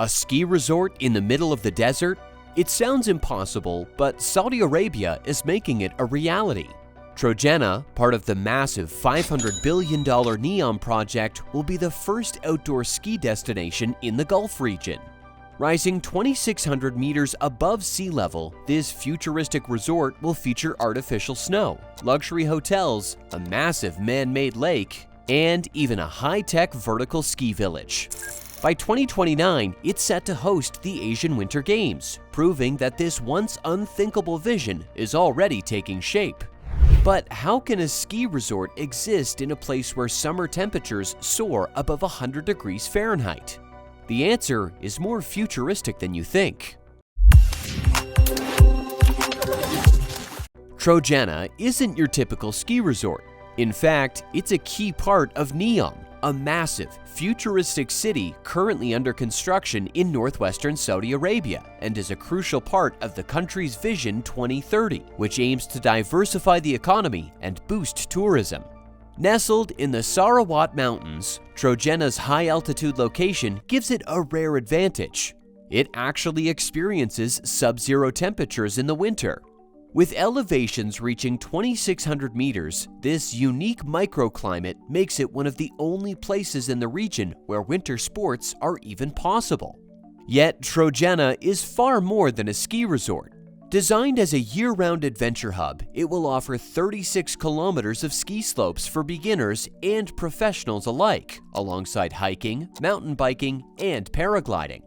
A ski resort in the middle of the desert? It sounds impossible, but Saudi Arabia is making it a reality. Trojena, part of the massive $500 billion NEOM project, will be the first outdoor ski destination in the Gulf region. Rising 2,600 meters above sea level, this futuristic resort will feature artificial snow, luxury hotels, a massive man-made lake, and even a high-tech vertical ski village. By 2029, it's set to host the Asian Winter Games, proving that this once unthinkable vision is already taking shape. But how can a ski resort exist in a place where summer temperatures soar above 100 degrees Fahrenheit? The answer is more futuristic than you think. Trojena isn't your typical ski resort. In fact, it's a key part of NEOM, a massive, futuristic city currently under construction in northwestern Saudi Arabia and is a crucial part of the country's Vision 2030, which aims to diversify the economy and boost tourism. Nestled in the Sarawat Mountains, Trojena's high-altitude location gives it a rare advantage. It actually experiences sub-zero temperatures in the winter. With elevations reaching 2,600 meters, this unique microclimate makes it one of the only places in the region where winter sports are even possible. Yet Trojena is far more than a ski resort. Designed as a year-round adventure hub, it will offer 36 kilometers of ski slopes for beginners and professionals alike, alongside hiking, mountain biking, and paragliding.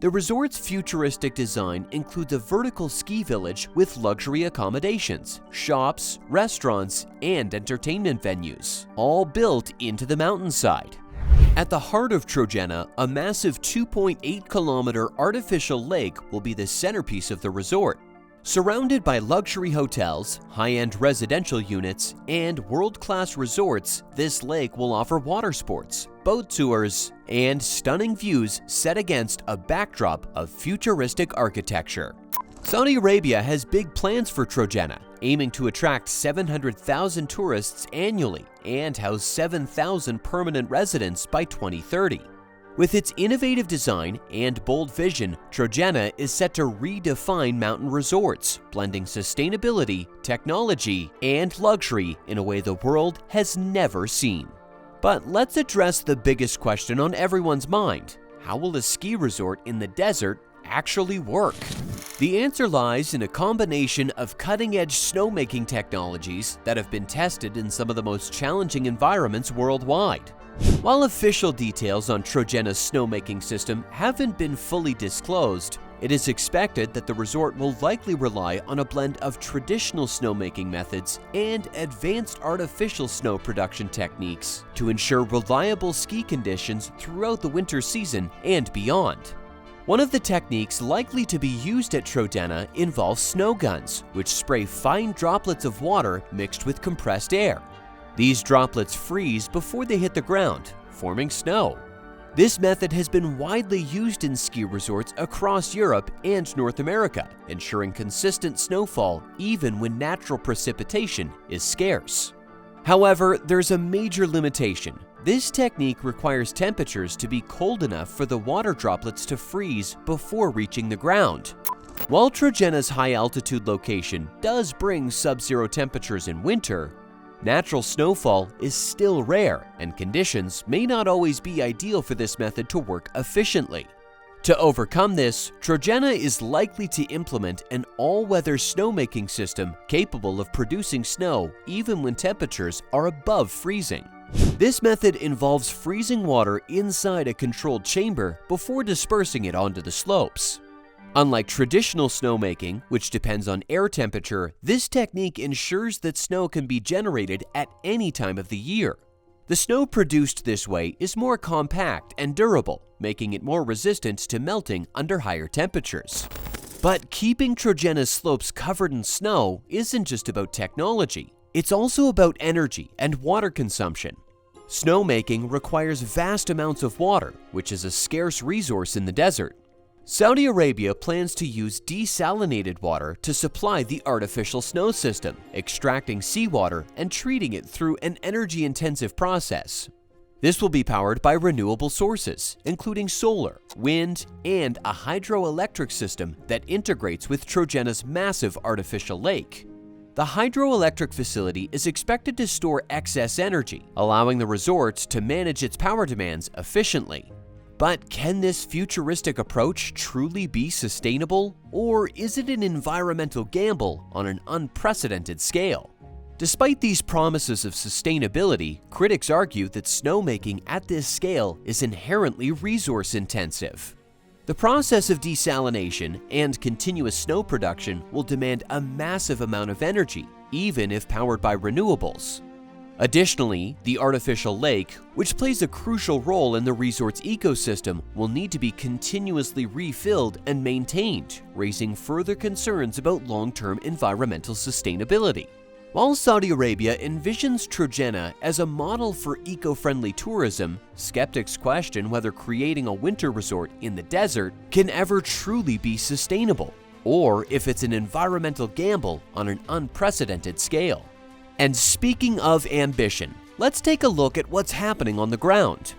The resort's futuristic design includes a vertical ski village with luxury accommodations, shops, restaurants, and entertainment venues, all built into the mountainside. At the heart of Trojena, a massive 2.8-kilometer artificial lake will be the centerpiece of the resort. Surrounded by luxury hotels, high-end residential units, and world-class resorts, this lake will offer water sports, boat tours, and stunning views set against a backdrop of futuristic architecture. Saudi Arabia has big plans for Trojena, aiming to attract 700,000 tourists annually and house 7,000 permanent residents by 2030. With its innovative design and bold vision, Trojena is set to redefine mountain resorts, blending sustainability, technology, and luxury in a way the world has never seen. But let's address the biggest question on everyone's mind. How will a ski resort in the desert actually work? The answer lies in a combination of cutting-edge snowmaking technologies that have been tested in some of the most challenging environments worldwide. While official details on Trojena's snowmaking system haven't been fully disclosed, it is expected that the resort will likely rely on a blend of traditional snowmaking methods and advanced artificial snow production techniques to ensure reliable ski conditions throughout the winter season and beyond. One of the techniques likely to be used at Trojena involves snow guns, which spray fine droplets of water mixed with compressed air. These droplets freeze before they hit the ground, forming snow. This method has been widely used in ski resorts across Europe and North America, ensuring consistent snowfall even when natural precipitation is scarce. However, there's a major limitation. This technique requires temperatures to be cold enough for the water droplets to freeze before reaching the ground. While Trojena's high-altitude location does bring sub-zero temperatures in winter, natural snowfall is still rare, and conditions may not always be ideal for this method to work efficiently. To overcome this, Trojena is likely to implement an all-weather snowmaking system capable of producing snow even when temperatures are above freezing. This method involves freezing water inside a controlled chamber before dispersing it onto the slopes. Unlike traditional snowmaking, which depends on air temperature, this technique ensures that snow can be generated at any time of the year. The snow produced this way is more compact and durable, making it more resistant to melting under higher temperatures. But keeping Trojena's slopes covered in snow isn't just about technology. It's also about energy and water consumption. Snowmaking requires vast amounts of water, which is a scarce resource in the desert. Saudi Arabia plans to use desalinated water to supply the artificial snow system, extracting seawater and treating it through an energy-intensive process. This will be powered by renewable sources, including solar, wind, and a hydroelectric system that integrates with Trojena's massive artificial lake. The hydroelectric facility is expected to store excess energy, allowing the resort to manage its power demands efficiently. But can this futuristic approach truly be sustainable, or is it an environmental gamble on an unprecedented scale? Despite these promises of sustainability, critics argue that snowmaking at this scale is inherently resource-intensive. The process of desalination and continuous snow production will demand a massive amount of energy, even if powered by renewables. Additionally, the artificial lake, which plays a crucial role in the resort's ecosystem, will need to be continuously refilled and maintained, raising further concerns about long-term environmental sustainability. While Saudi Arabia envisions Trojena as a model for eco-friendly tourism, skeptics question whether creating a winter resort in the desert can ever truly be sustainable, or if it's an environmental gamble on an unprecedented scale. And speaking of ambition, let's take a look at what's happening on the ground.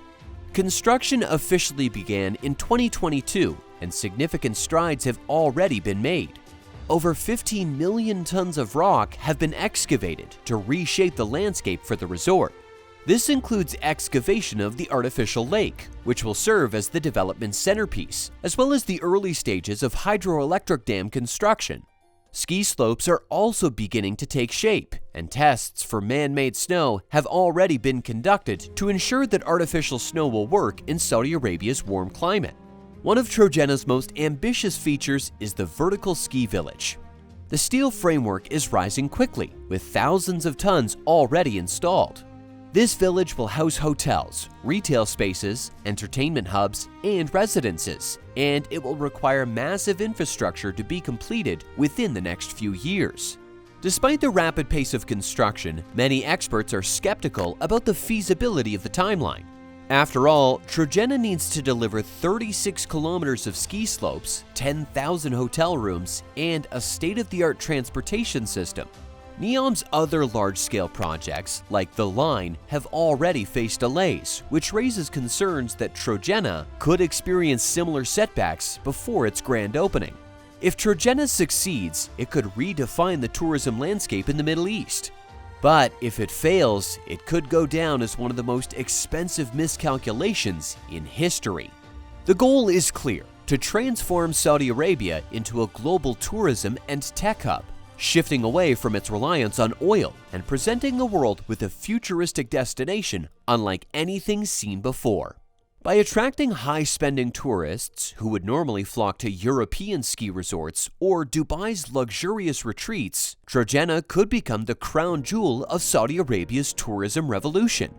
Construction officially began in 2022, and significant strides have already been made. Over 15 million tons of rock have been excavated to reshape the landscape for the resort. This includes excavation of the artificial lake, which will serve as the development centerpiece, as well as the early stages of hydroelectric dam construction. Ski slopes are also beginning to take shape, and tests for man-made snow have already been conducted to ensure that artificial snow will work in Saudi Arabia's warm climate. One of Trojena's most ambitious features is the vertical ski village. The steel framework is rising quickly, with thousands of tons already installed. This village will house hotels, retail spaces, entertainment hubs, and residences, and it will require massive infrastructure to be completed within the next few years. Despite the rapid pace of construction, many experts are skeptical about the feasibility of the timeline. After all, Trojena needs to deliver 36 kilometers of ski slopes, 10,000 hotel rooms, and a state-of-the-art transportation system. NEOM's other large-scale projects, like The Line, have already faced delays, which raises concerns that Trojena could experience similar setbacks before its grand opening. If Trojena succeeds, it could redefine the tourism landscape in the Middle East. But if it fails, it could go down as one of the most expensive miscalculations in history. The goal is clear: to transform Saudi Arabia into a global tourism and tech hub, shifting away from its reliance on oil and presenting the world with a futuristic destination unlike anything seen before. By attracting high-spending tourists who would normally flock to European ski resorts or Dubai's luxurious retreats, Trojena could become the crown jewel of Saudi Arabia's tourism revolution.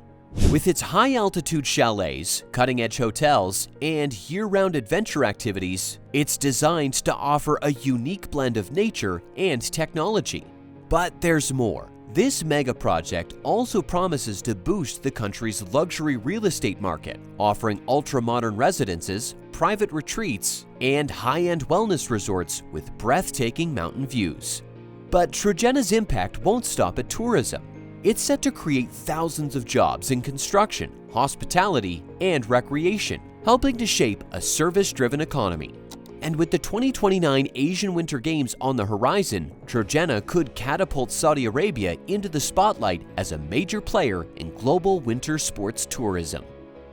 With its high-altitude chalets, cutting-edge hotels, and year-round adventure activities, it's designed to offer a unique blend of nature and technology. But there's more. This mega-project also promises to boost the country's luxury real estate market, offering ultra-modern residences, private retreats, and high-end wellness resorts with breathtaking mountain views. But Trojena's impact won't stop at tourism. It's set to create thousands of jobs in construction, hospitality, and recreation, helping to shape a service-driven economy. And with the 2029 Asian Winter Games on the horizon, Trojena could catapult Saudi Arabia into the spotlight as a major player in global winter sports tourism.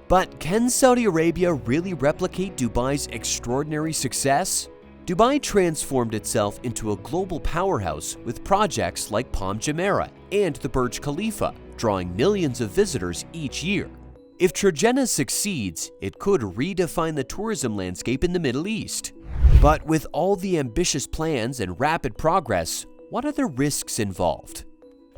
But can Saudi Arabia really replicate Dubai's extraordinary success? Dubai transformed itself into a global powerhouse with projects like Palm Jumeirah and the Burj Khalifa, drawing millions of visitors each year. If Trojena succeeds, it could redefine the tourism landscape in the Middle East. But with all the ambitious plans and rapid progress, what are the risks involved?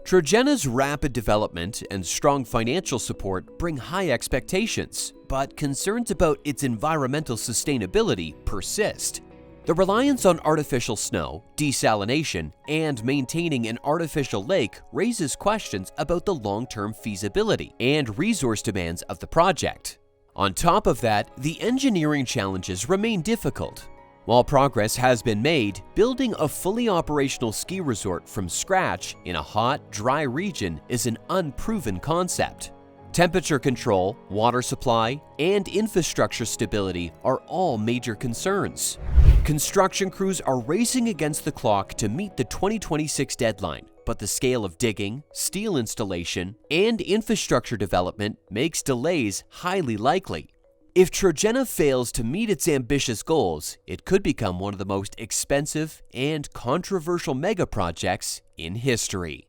Trojena's rapid development and strong financial support bring high expectations, but concerns about its environmental sustainability persist. The reliance on artificial snow, desalination, and maintaining an artificial lake raises questions about the long-term feasibility and resource demands of the project. On top of that, the engineering challenges remain difficult. While progress has been made, building a fully operational ski resort from scratch in a hot, dry region is an unproven concept. Temperature control, water supply, and infrastructure stability are all major concerns. Construction crews are racing against the clock to meet the 2026 deadline, but the scale of digging, steel installation, and infrastructure development makes delays highly likely. If Trojena fails to meet its ambitious goals, it could become one of the most expensive and controversial megaprojects in history.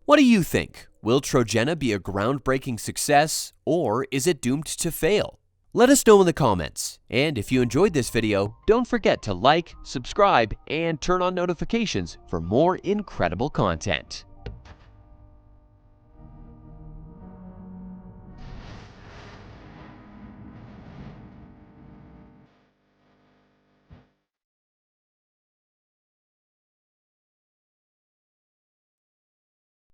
What do you think? Will Trojena be a groundbreaking success, or is it doomed to fail? Let us know in the comments. And if you enjoyed this video, don't forget to like, subscribe, and turn on notifications for more incredible content.